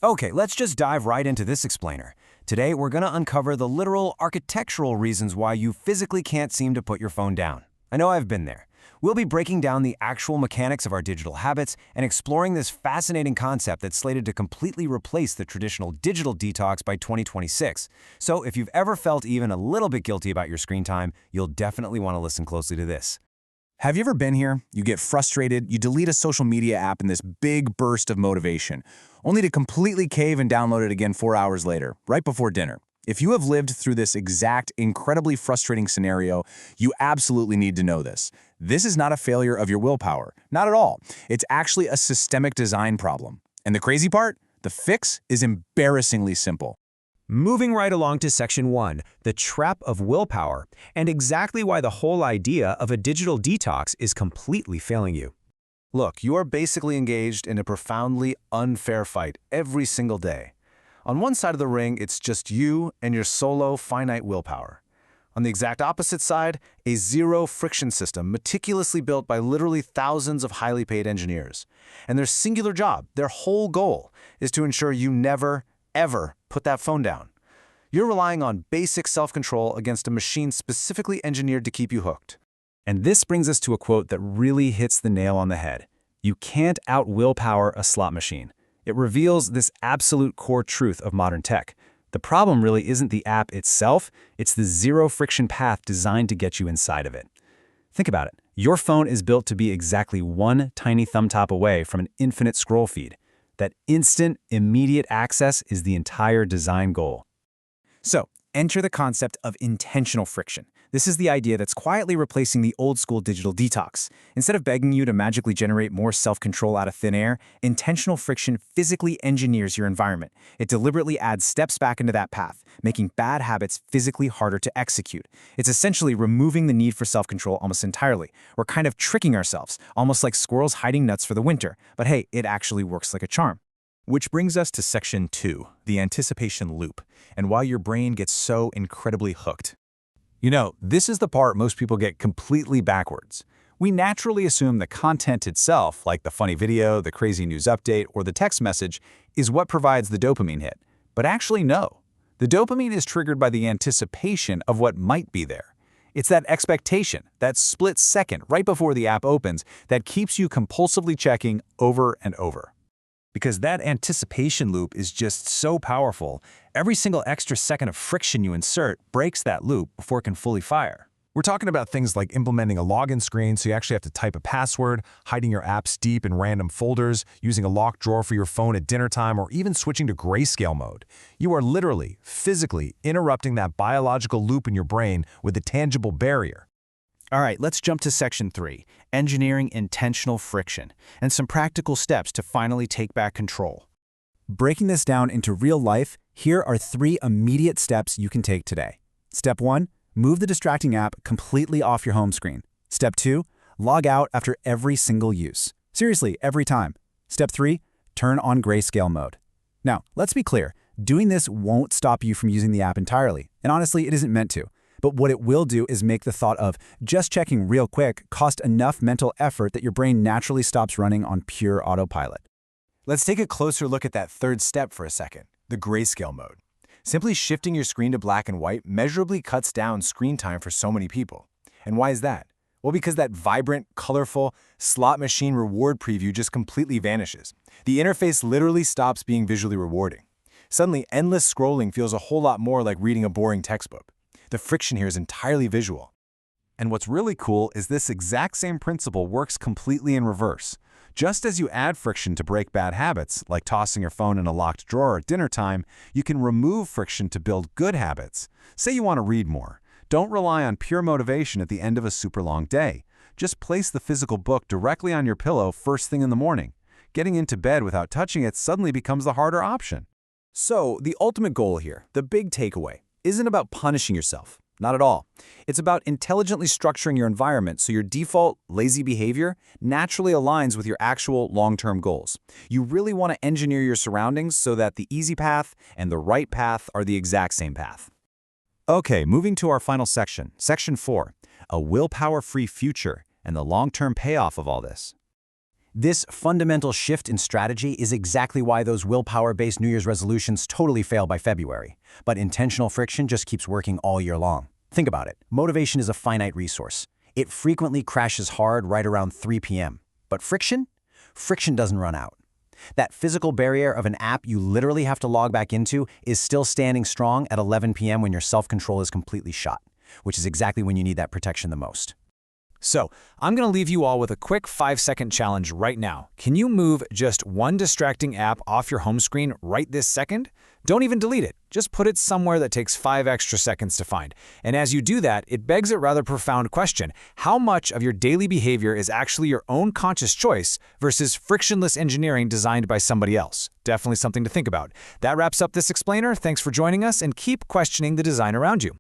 Okay, let's just dive right into this explainer. Today, we're going to uncover the literal architectural reasons why you physically can't seem to put your phone down. I know I've been there. We'll be breaking down the actual mechanics of our digital habits and exploring this fascinating concept that's slated to completely replace the traditional digital detox by 2026. So if you've ever felt even a little bit guilty about your screen time, you'll definitely want to listen closely to this. Have you ever been here? You get frustrated, you delete a social media app in this big burst of motivation, only to completely cave and download it again 4 hours later, right before dinner. If you have lived through this exact, incredibly frustrating scenario, you absolutely need to know this. This is not a failure of your willpower. Not at all. It's actually a systemic design problem. And the crazy part? The fix is embarrassingly simple. Moving right along to Section 1, the trap of willpower, and exactly why the whole idea of a digital detox is completely failing you. Look, you are basically engaged in a profoundly unfair fight every single day. On one side of the ring, it's just you and your solo, finite willpower. On the exact opposite side, a zero-friction system meticulously built by literally thousands of highly paid engineers. And their singular job, their whole goal, is to ensure you never, ever put that phone down. You're relying on basic self-control against a machine specifically engineered to keep you hooked. And this brings us to a quote that really hits the nail on the head. You can't out-willpower a slot machine. It reveals this absolute core truth of modern tech. The problem really isn't the app itself, it's the zero-friction path designed to get you inside of it. Think about it. Your phone is built to be exactly one tiny thumb tap away from an infinite scroll feed. That instant, immediate access is the entire design goal. So, enter the concept of intentional friction. This is the idea that's quietly replacing the old-school digital detox. Instead of begging you to magically generate more self-control out of thin air, intentional friction physically engineers your environment. It deliberately adds steps back into that path, making bad habits physically harder to execute. It's essentially removing the need for self-control almost entirely. We're kind of tricking ourselves, almost like squirrels hiding nuts for the winter. But hey, it actually works like a charm. Which brings us to Section 2, the anticipation loop, and why your brain gets so incredibly hooked. You know, this is the part most people get completely backwards. We naturally assume the content itself, like the funny video, the crazy news update, or the text message, is what provides the dopamine hit. But actually, no. The dopamine is triggered by the anticipation of what might be there. It's that expectation, that split second right before the app opens, that keeps you compulsively checking over and over. Because that anticipation loop is just so powerful, every single extra second of friction you insert breaks that loop before it can fully fire. We're talking about things like implementing a login screen so you actually have to type a password, hiding your apps deep in random folders, using a locked drawer for your phone at dinner time, or even switching to grayscale mode. You are literally, physically interrupting that biological loop in your brain with a tangible barrier. All right, let's jump to Section 3, engineering intentional friction, and some practical steps to finally take back control. Breaking this down into real life, here are 3 immediate steps you can take today. Step 1, move the distracting app completely off your home screen. Step 2, log out after every single use. Seriously, every time. Step 3, turn on grayscale mode. Now, let's be clear, doing this won't stop you from using the app entirely, and honestly, it isn't meant to. But what it will do is make the thought of just checking real quick cost enough mental effort that your brain naturally stops running on pure autopilot. Let's take a closer look at that third step for a second, the grayscale mode. Simply shifting your screen to black and white measurably cuts down screen time for so many people. And why is that? Well, because that vibrant, colorful, slot machine reward preview just completely vanishes. The interface literally stops being visually rewarding. Suddenly, endless scrolling feels a whole lot more like reading a boring textbook. The friction here is entirely visual. And what's really cool is this exact same principle works completely in reverse. Just as you add friction to break bad habits, like tossing your phone in a locked drawer at dinner time, you can remove friction to build good habits. Say you want to read more. Don't rely on pure motivation at the end of a super long day. Just place the physical book directly on your pillow first thing in the morning. Getting into bed without touching it suddenly becomes the harder option. So, the ultimate goal here, the big takeaway, isn't about punishing yourself. Not at all. It's about intelligently structuring your environment so your default, lazy behavior naturally aligns with your actual long-term goals. You really want to engineer your surroundings so that the easy path and the right path are the exact same path. Okay, moving to our final section, Section 4, a willpower-free future and the long-term payoff of all this. This fundamental shift in strategy is exactly why those willpower-based New Year's resolutions totally fail by February. But intentional friction just keeps working all year long. Think about it. Motivation is a finite resource. It frequently crashes hard right around 3 p.m. But friction? Friction doesn't run out. That physical barrier of an app you literally have to log back into is still standing strong at 11 p.m. when your self-control is completely shot, which is exactly when you need that protection the most. So, I'm going to leave you all with a quick 5-second challenge right now. Can you move just one distracting app off your home screen right this second? Don't even delete it. Just put it somewhere that takes 5 extra seconds to find. And as you do that, it begs a rather profound question. How much of your daily behavior is actually your own conscious choice versus frictionless engineering designed by somebody else? Definitely something to think about. That wraps up this explainer. Thanks for joining us, and keep questioning the design around you.